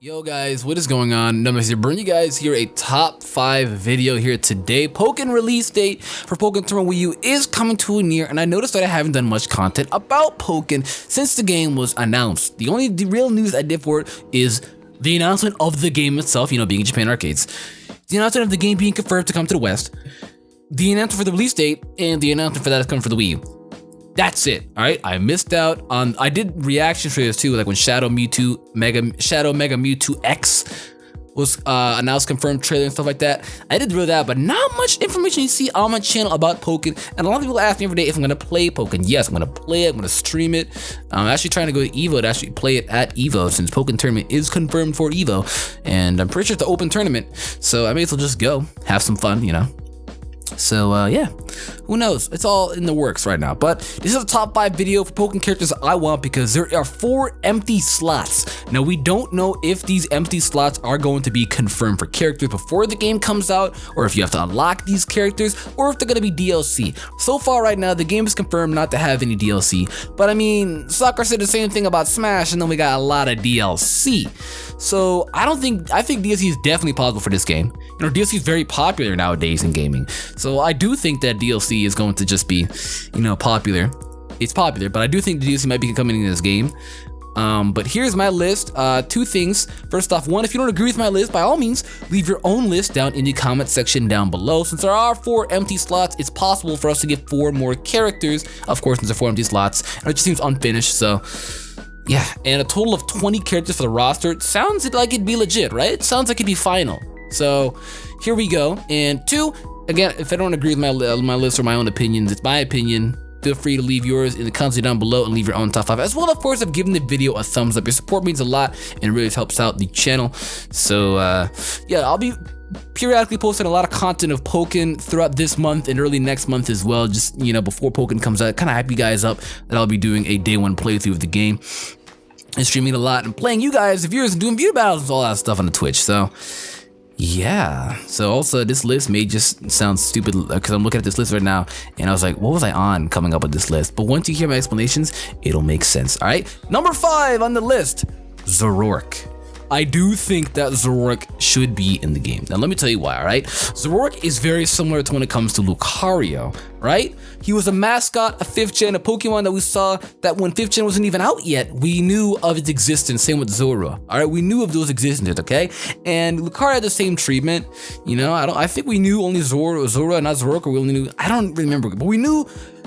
Yo guys, what is going on? NumbNexus here, bringing you guys here a top 5 video here today. Pokken release date for Pokken Tournament Wii U is coming to a near, and I noticed that I haven't done much content about Pokken since the game was announced. The real news I did for it is the announcement of the game itself, being in Japan arcades. The announcement of the game being confirmed to come to the West, the announcement for the release date, and the announcement for that is coming for the Wii U. That's it, all right? I missed out on, I did reaction trailers too, like when Shadow Mega Mewtwo X was announced, confirmed trailer and stuff like that. I did do that, but not much information you see on my channel about Pokken. And a lot of people ask me every day if I'm gonna play Pokken. Yes, I'm gonna play it, I'm gonna stream it. I'm actually trying to go to Evo to actually play it at Evo, since Pokken Tournament is confirmed for Evo. And I'm pretty sure it's an open tournament, so I may as well just go, have some fun, So yeah, who knows? It's all in the works right now. But this is a top 5 video for Pokken characters I want because there are 4 empty slots. Now we don't know if these empty slots are going to be confirmed for characters before the game comes out, or if you have to unlock these characters, or if they're gonna be DLC. So far right now, the game is confirmed not to have any DLC. But I mean, Sakura said the same thing about Smash, and then we got a lot of DLC. So I think DLC is definitely possible for this game. DLC is very popular nowadays in gaming. So I do think that DLC is going to just be, popular. It's popular, but I do think the DLC might be coming in this game. But here's my list. 2 things. First off, 1, if you don't agree with my list, by all means, leave your own list down in the comment section down below. Since there are 4 empty slots, it's possible for us to get 4 more characters. Of course, since there are 4 empty slots, and it just seems unfinished, so yeah. And a total of 20 characters for the roster. It sounds like it'd be legit, right? It sounds like it'd be final. So here we go. And 2, again, if I don't agree with my list or my own opinions, it's my opinion. Feel free to leave yours in the comments down below and leave your own top 5. As well, of course, of giving the video a thumbs up. Your support means a lot and really helps out the channel. So yeah, I'll be periodically posting a lot of content of Pokken throughout this month and early next month as well. Just, before Pokken comes out, kind of hype you guys up that I'll be doing a day 1 playthrough of the game and streaming a lot and playing you guys, the viewers, and doing view battles and all that stuff on the Twitch. So yeah, so also this list may just sound stupid because I'm looking at this list right now and I was like, what was I on coming up with this list? But once you hear my explanations, it'll make sense, all right? Number 5 on the list, Zoroark. I do think that Zoroark should be in the game. Now let me tell you why, all right? Zoroark is very similar to when it comes to Lucario, right? He was a mascot, a 5th gen, a Pokemon that we saw that when 5th gen wasn't even out yet, we knew of its existence, same with Zorua, all right? We knew of those existences, okay? And Lucario had the same treatment, I think we knew only Zorua, not Zoroark, or we only knew, I don't remember, but we knew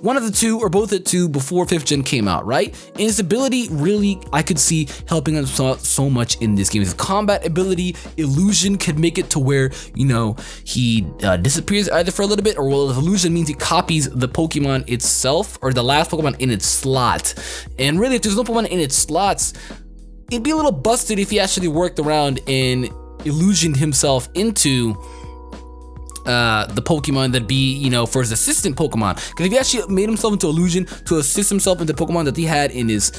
one of the 2 or both of the 2 before 5th gen came out, right? And his ability really, I could see helping us out so much in this game. His combat ability, illusion could make it to where, he disappears either for a little bit, or well, illusion means he copies the Pokemon itself or the last Pokemon in its slot. And really, if there's no Pokemon in its slots, it'd be a little busted if he actually worked around and illusioned himself into the Pokemon that'd be, for his assistant Pokemon. Because if he actually made himself into illusion to assist himself into Pokemon that he had in his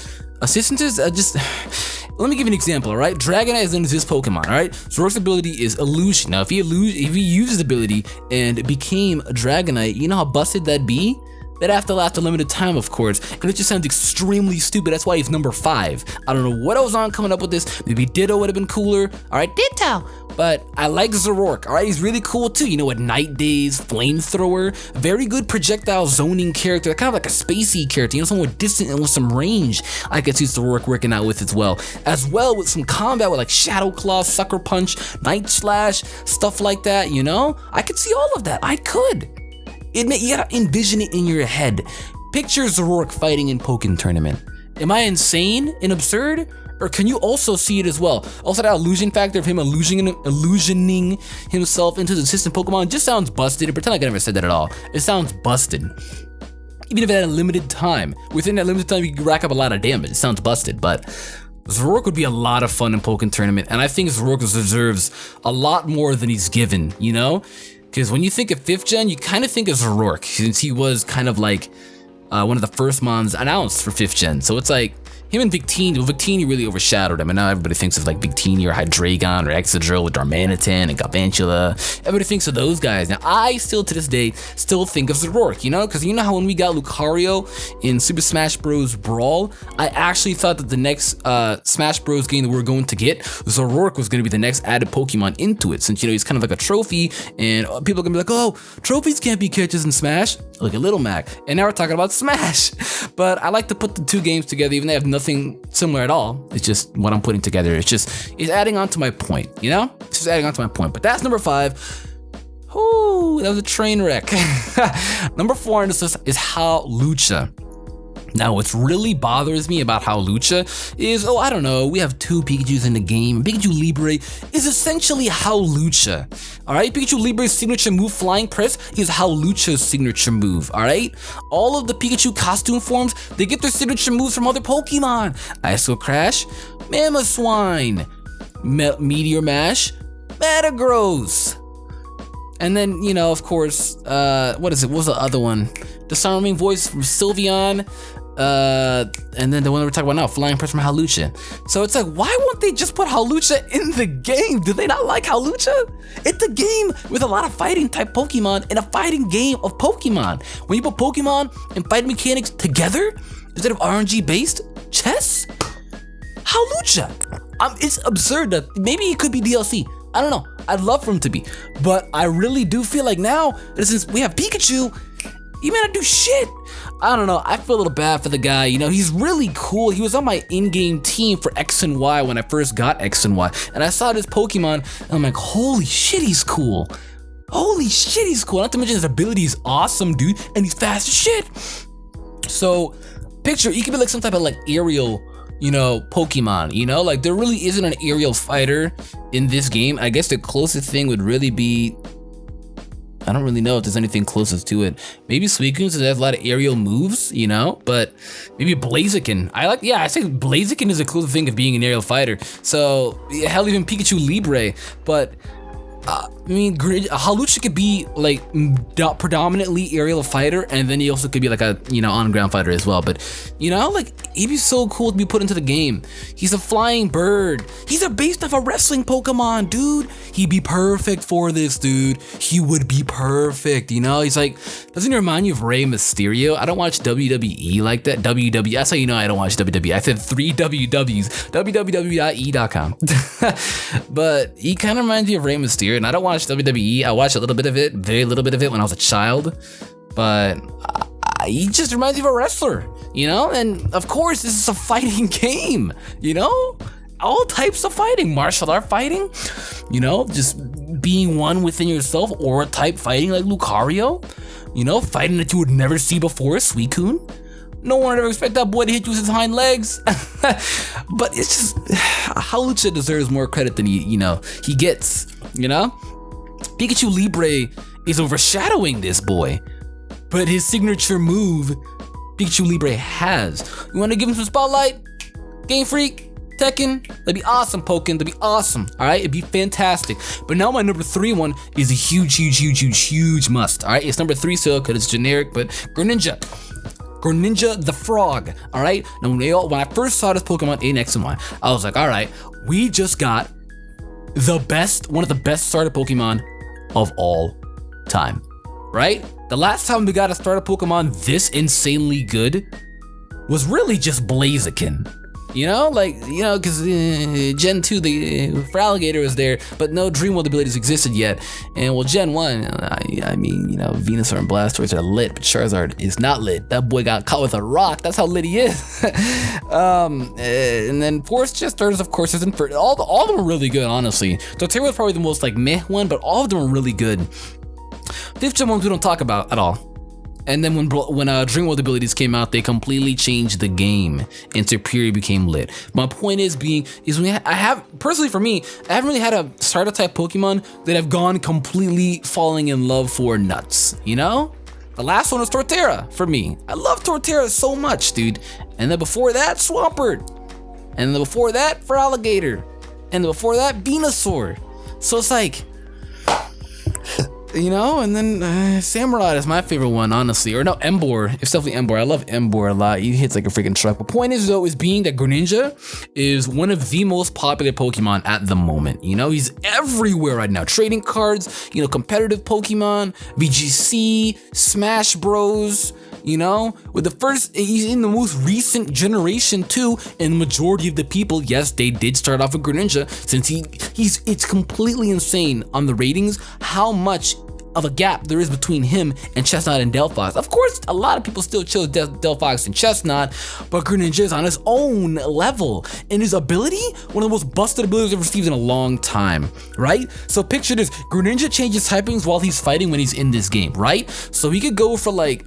assistants, let me give you an example, all right? Dragonite is his Pokemon, all right? Zoroark's ability is illusion. Now, if he uses ability and became a Dragonite, you know how busted that'd be? That have to last a limited time, of course, and it just sounds extremely stupid. That's why he's number 5. I don't know what I was on coming up with this. Maybe Ditto would have been cooler. All right, Ditto. But I like Zoroark. All right, he's really cool too. A Night Daze, Flamethrower, very good projectile zoning character, kind of like a spacey character. Someone with distant and with some range. I could see Zoroark working out with as well with some combat with like Shadow Claw, Sucker Punch, Night Slash, stuff like that. I could see all of that. I could. You gotta envision it in your head. Picture Zoroark fighting in Pokken Tournament. Am I insane and absurd? Or can you also see it as well? Also, that illusion factor of him illusioning himself into the assistant Pokemon just sounds busted. And pretend like I never said that at all. It sounds busted. Even if it had a limited time. Within that limited time, you can rack up a lot of damage. It sounds busted, but Zoroark would be a lot of fun in Pokken Tournament. And I think Zoroark deserves a lot more than he's given, Because when you think of 5th gen, you kind of think of Zoroark, since he was kind of like one of the first mons announced for 5th gen. So it's like, him and Victini. Well, Victini really overshadowed him, and now everybody thinks of like Victini or Hydreigon or Excadrill with Darmanitan and Galvantula. Everybody thinks of those guys. Now, I still to this day still think of Zoroark, you know, because you know how when we got Lucario in Super Smash Bros. Brawl, I actually thought that the next Smash Bros. Game that we were going to get, Zoroark was going to be the next added Pokemon into it, since you know he's kind of like a trophy, and people are gonna be like, oh, trophies can't be catches in Smash. Look at Little Mac, and now we're talking about Smash. But I like to put the two games together, even though they have nothing similar at all. It's just what I'm putting together. It's adding on to my point, you know? It's just adding on to my point. But that's number 5. Ooh, that was a train wreck. Number 4 on this list is Hawlucha. Now, what really bothers me about Hawlucha is, I don't know, we have 2 Pikachus in the game. Pikachu Libre is essentially Hawlucha, alright? Pikachu Libre's signature move, Flying Press, is Hawlucha's signature move, alright? All of the Pikachu costume forms, they get their signature moves from other Pokemon. Ice Crash, Mamoswine, Meteor Mash, Metagross. And then, you know, of course, what was the other one? The sounding voice from Sylveon, and then the one that we're talking about now, Flying Press from Hawlucha. So it's like, why won't they just put Hawlucha in the game? Do they not like Hawlucha? It's a game with a lot of fighting type Pokemon and a fighting game of Pokemon. When you put Pokemon and fighting mechanics together, instead of RNG based chess, Hawlucha. It's absurd that maybe it could be DLC. I don't know. I'd love for him to be, but I really do feel like now, since we have Pikachu, he may not do shit. I don't know. I feel a little bad for the guy. You know, he's really cool. He was on my in-game team for X and Y when I first got X and Y, and I saw this Pokemon, and I'm like, holy shit, he's cool. Holy shit, he's cool. Not to mention his ability is awesome, dude, and he's fast as shit. So, picture, he could be like some type of like aerial, you know, Pokemon, you know, like there really isn't an aerial fighter in this game. I guess the closest thing would really be, I don't really know if there's anything closest to it. Maybe Suicune, since it has a lot of aerial moves, you know, but maybe Blaziken. I say Blaziken is the closest thing of being an aerial fighter. So, hell, even Pikachu Libre, but I mean, Hawlucha could be like predominantly aerial fighter, and then he also could be like a, you know, on-ground fighter as well. But, you know, like he'd be so cool to be put into the game. He's a flying bird. He's based off a wrestling Pokemon, dude. He'd be perfect for this, dude. He would be perfect, you know? He's like, doesn't he remind you of Rey Mysterio? I don't watch WWE like that. WWE, that's how you know I don't watch WWE. I said 3 WWs, www.e.com. But he kind of reminds me of Rey Mysterio, and I don't watch WWE. I watched a little bit of it, very little bit of it when I was a child, but he just reminds me of a wrestler, you know? And of course, this is a fighting game, you know? All types of fighting, martial art fighting, you know, just being one within yourself, aura type fighting like Lucario, you know, fighting that you would never see before, Suicune. No one would ever expect that boy to hit you with his hind legs. But it's just, Hawlucha deserves more credit than he gets, you know? Pikachu Libre is overshadowing this boy, but his signature move, Pikachu Libre has. You want to give him some spotlight? Game Freak? Tekken? That'd be awesome, Pokken. That'd be awesome. Alright, it'd be fantastic. But now my number 3 one is a huge must. Alright, it's number 3 still because it's generic, but Greninja the Frog. Alright, now when I first saw this Pokemon in X and Y, I was like, alright, we just got one of the best starter Pokemon of all time. Right? The last time we got a starter Pokemon this insanely good was really just Blaziken. You know, like, you know, because Gen 2, the Feraligatr was there, but no Dream World abilities existed yet. And well, Gen 1, I mean, you know, Venusaur and Blastoise are lit, but Charizard is not lit. That boy got caught with a rock. That's how lit he is. And then Forest Starters, of course, isn't for all of them are really good, honestly. Torterra was probably the most like meh one, but all of them are really good. 5th Gen ones we don't talk about at all. And then when Dream World abilities came out, they completely changed the game, and Serperior became lit. My point is personally for me, I haven't really had a starter type Pokemon that I've gone completely falling in love for nuts, you know? The last one was Torterra for me. I love Torterra so much, dude. And then before that, Swampert. And then before that, Feraligatr. And then before that, Venusaur. So it's like, you know, and then Samurai is my favorite one, honestly. Or no, Embor. It's definitely Embor. I love Embor a lot. He hits like a freaking truck. But point is, though, is being that Greninja is one of the most popular Pokemon at the moment. You know, he's everywhere right now. Trading cards, you know, competitive Pokemon, VGC, Smash Bros. You know, with the first, he's in the most recent generation too, and the majority of the people, yes, they did start off with Greninja, since it's completely insane on the ratings how much of a gap there is between him and Chestnut and Delphox. Of course, a lot of people still chose Delphox and Chestnut, but Greninja is on his own level, and his ability, one of the most busted abilities I've received in a long time, right? So picture this, Greninja changes typings while he's fighting when he's in this game, right? So he could go for like,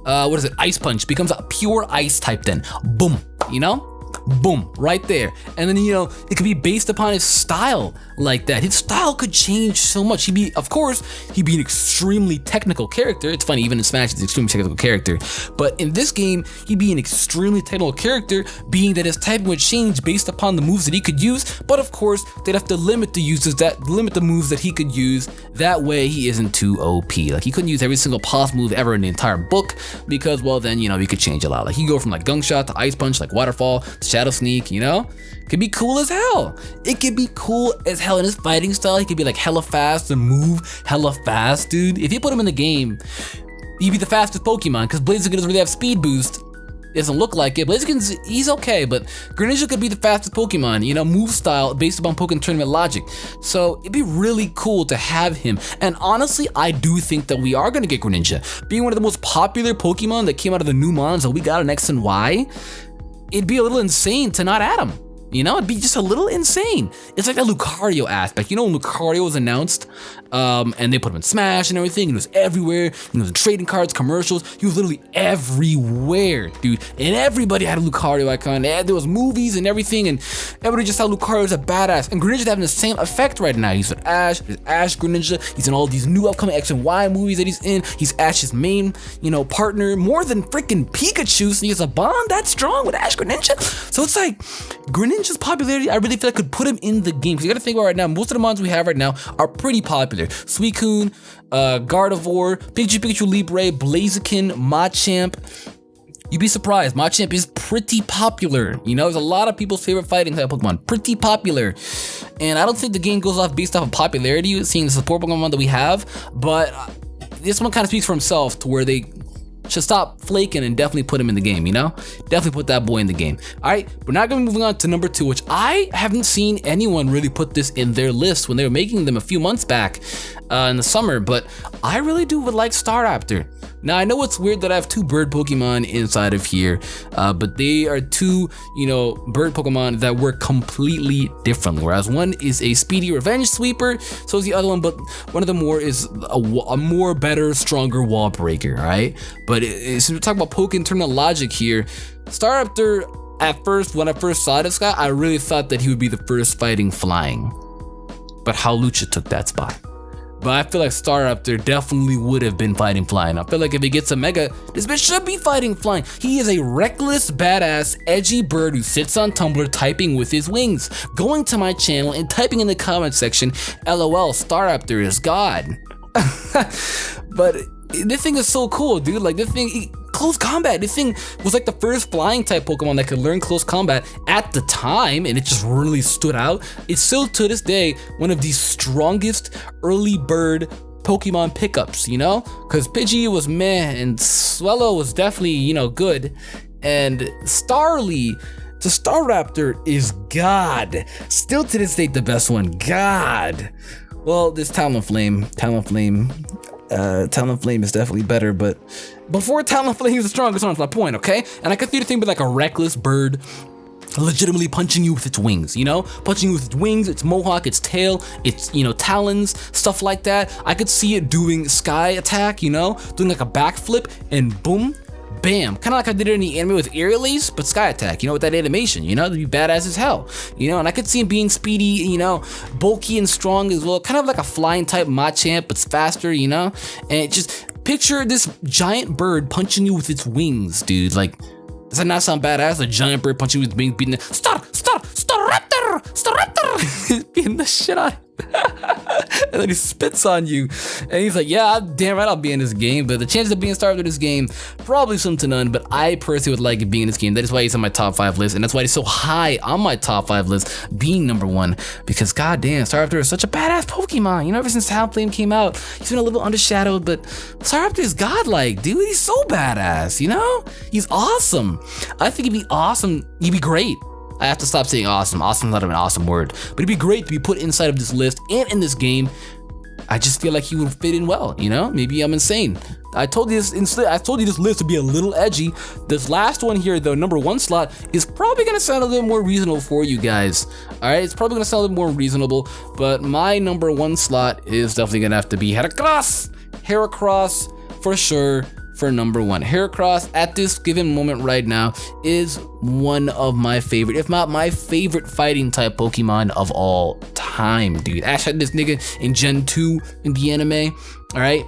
what is it? Ice Punch becomes a pure ice type then. Boom, you know? Boom, right there. And then, you know, it could be based upon his style like that. His style could change so much. He'd be an extremely technical character. It's funny, even in Smash, it's an extremely technical character. But in this game, he'd be an extremely technical character, being that his typing would change based upon the moves that he could use. But of course, they'd have to limit the moves that he could use. That way, he isn't too OP. Like, he couldn't use every single possible move ever in the entire book, because, well, then, you know, he could change a lot. Like, he could go from like Gunk Shot to Ice Punch, like Waterfall, to Shadow Sneak, you know? Could be cool as hell. It could be cool as hell in his fighting style. He could be like hella fast and move hella fast, dude. If you put him in the game, he'd be the fastest Pokemon, because Blaziken doesn't really have speed boost. It doesn't look like it. Blaziken's, he's okay, but Greninja could be the fastest Pokemon, you know, move style based upon Pokken tournament logic. So it'd be really cool to have him. And honestly, I do think that we are gonna get Greninja. Being one of the most popular Pokemon that came out of the new mons that we got on X and Y, it'd be a little insane to not add him. You know, it'd be just a little insane. It's like that Lucario aspect. You know, when Lucario was announced, and they put him in Smash and everything, and it was everywhere. He was in trading cards, commercials. He was literally everywhere, dude. And everybody had a Lucario icon. There was movies and everything, and everybody just thought Lucario was a badass. And Greninja's having the same effect right now. He's with Ash. There's Ash Greninja. He's in all these new upcoming X and Y movies that he's in. He's Ash's main, you know, partner, more than freaking Pikachu. So he has a bond that strong with Ash Greninja. So it's like Greninja's popularity, I really feel like could put him in the game. Because you gotta think about right now, most of the mons we have right now are pretty popular. Suicune, Gardevoir, Pikachu Libre, Blaziken, Machamp. You'd be surprised, Machamp is pretty popular. You know, there's a lot of people's favorite fighting type Pokemon, pretty popular. And I don't think the game goes off based off of popularity, seeing the support Pokemon that we have, but this one kind of speaks for himself, to where they should stop flaking and definitely put him in the game, you know? Definitely put that boy in the game. All right, we're now gonna be moving on to number 2, which I haven't seen anyone really put this in their list when they were making them a few months back in the summer, but I really would like Staraptor. Now, I know it's weird that I have 2 bird Pokemon inside of here, but they are 2, you know, bird Pokemon that work completely differently. Whereas one is a speedy revenge sweeper, so is the other one, but one of them more is a more better, stronger wall breaker, right? But so we're talking about Pokken tournament logic here. Staraptor, at first, when I first saw this guy, I really thought that he would be the first fighting flying. But Hawlucha took that spot. But I feel like Staraptor definitely would have been fighting flying. I feel like if he gets a Mega, this bitch should be fighting flying. He is a reckless, badass, edgy bird who sits on Tumblr typing with his wings, going to my channel and typing in the comment section, LOL, Staraptor is God. But this thing is so cool, dude. Like, this thing, close combat. This thing was like the first flying type Pokemon that could learn close combat at the time, and it just really stood out. It's still to this day one of the strongest early bird Pokemon pickups, you know? Because Pidgey was meh, and Swellow was definitely, you know, good. And Starly to Staraptor is God. Still to this date, the best one. God. Well, this Talonflame is definitely better, but before Talonflame is the strongest one, that's my point, okay? And I could see the thing be like a reckless bird legitimately punching you with its wings, you know? Punching you with its wings, its mohawk, its tail, its, you know, talons, stuff like that. I could see it doing sky attack, you know? Doing like a backflip and boom, bam. Kind of like I did it in the anime with Aerialise, but sky attack, you know, with that animation, you know? That'd be badass as hell, you know? And I could see him being speedy, you know, bulky and strong as well. Kind of like a flying type Machamp, but it's faster, you know? And it just, picture this giant bird punching you with its wings, dude. Like, does that not sound badass? A giant bird punching you with wings, beating the Staraptor! Beating the shit out of it. And then he spits on you, and he's like, yeah, damn right I'll be in this game, but the chances of being starved in this game, probably slim to none, but I personally would like it being in this game. That is why he's on my top 5 list, and that's why he's so high on my top 5 list, being number 1, because goddamn, Staraptor is such a badass Pokemon. You know, ever since Talonflame came out, he's been a little undershadowed, but Staraptor is godlike, dude. He's so badass, you know? He's awesome. I think he'd be awesome. He'd be great. I have to stop saying awesome. Awesome's not an awesome word, but it'd be great to be put inside of this list and in this game. I just feel like he would fit in well, you know? Maybe I'm insane. I told you this list would be a little edgy. This last one here, though, number 1 slot, is probably gonna sound a little more reasonable for you guys. All right, it's probably gonna sound a little more reasonable, but my number 1 slot is definitely gonna have to be Heracross. Heracross for sure. For number 1, Heracross at this given moment right now is one of my favorite, if not my favorite fighting type Pokemon of all time, dude. Ash had this nigga in Gen 2 in the anime, all right?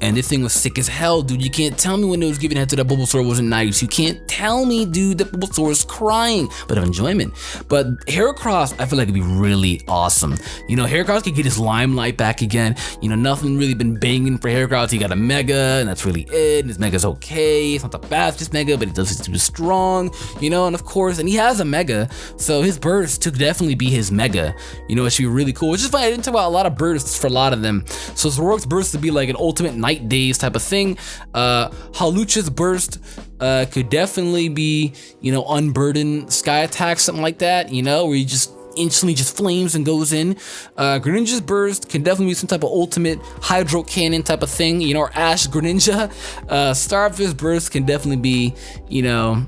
And this thing was sick as hell, dude. You can't tell me when it was giving head to that Bulbasaur wasn't nice. You can't tell me, dude, that Bulbasaur was crying, but of enjoyment. But Heracross, I feel like it'd be really awesome. You know, Heracross could get his limelight back again. You know, nothing really been banging for Heracross. He got a Mega, and that's really it. And his Mega's okay. It's not the fastest Mega, but it does it too strong. You know, and of course, and he has a Mega, so his burst could definitely be his Mega. You know, it should be really cool. Which is why I didn't talk about a lot of bursts for a lot of them. So Zoroark's burst would be like an ultimate Night Days type of thing. Halucha's burst could definitely be, you know, unburden sky attack, something like that, you know, where you just instantly just flames and goes in. Greninja's burst can definitely be some type of ultimate hydro cannon type of thing, you know, or Ash Greninja. Staraptor's burst can definitely be, you know,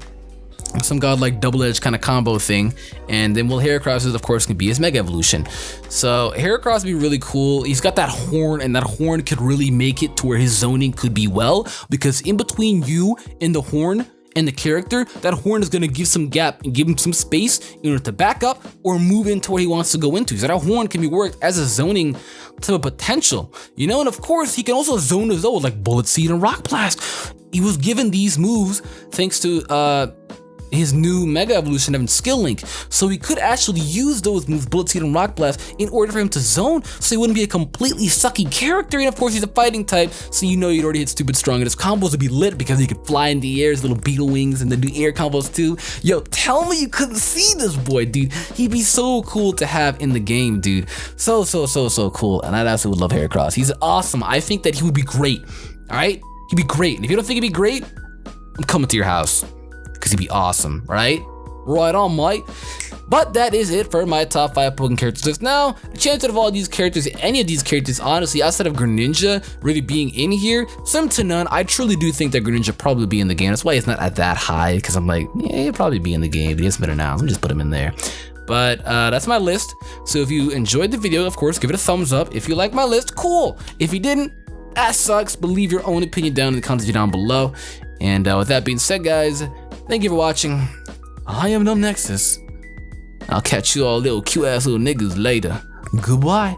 some godlike double-edged kind of combo thing. And then Heracross, of course, can be his Mega Evolution. So Heracross would be really cool. He's got that horn, and that horn could really make it to where his zoning could be well, because in between you and the horn and the character, that horn is going to give some gap and give him some space in order to back up or move into where he wants to go into. So that horn can be worked as a zoning type of potential, you know. And of course, he can also zone his own, like Bullet Seed and Rock Blast. He was given these moves thanks to his new Mega Evolution having Skill Link, so he could actually use those moves, Bullet Seed and Rock Blast, in order for him to zone, so he wouldn't be a completely sucky character. And of course, he's a fighting type, so you know you'd already hit stupid strong, and his combos would be lit because he could fly in the air, his little beetle wings, and then do air combos too. Yo, tell me you couldn't see this boy, dude. He'd be so cool to have in the game, dude. So cool, and I'd absolutely love Heracross. He's awesome. I think that he would be great, all right? He'd be great, and if you don't think he'd be great, I'm coming to your house, because he'd be awesome, right? Right on, Mike. But that is it for my top 5 Pokemon characters. Now, the chances of all these characters, any of these characters, honestly, outside of Greninja really being in here, slim to none. I truly do think that Greninja probably be in the game. That's why it's not at that high, because I'm like, yeah, he'll probably be in the game, but he hasn't been announced. Let me just put him in there. But that's my list. So if you enjoyed the video, of course, give it a thumbs up. If you like my list, cool. If you didn't, that sucks, but leave your own opinion down in the comments down below. And with that being said, guys, thank you for watching. I am NumbNexus. I'll catch you all little cute ass little niggas later. Goodbye.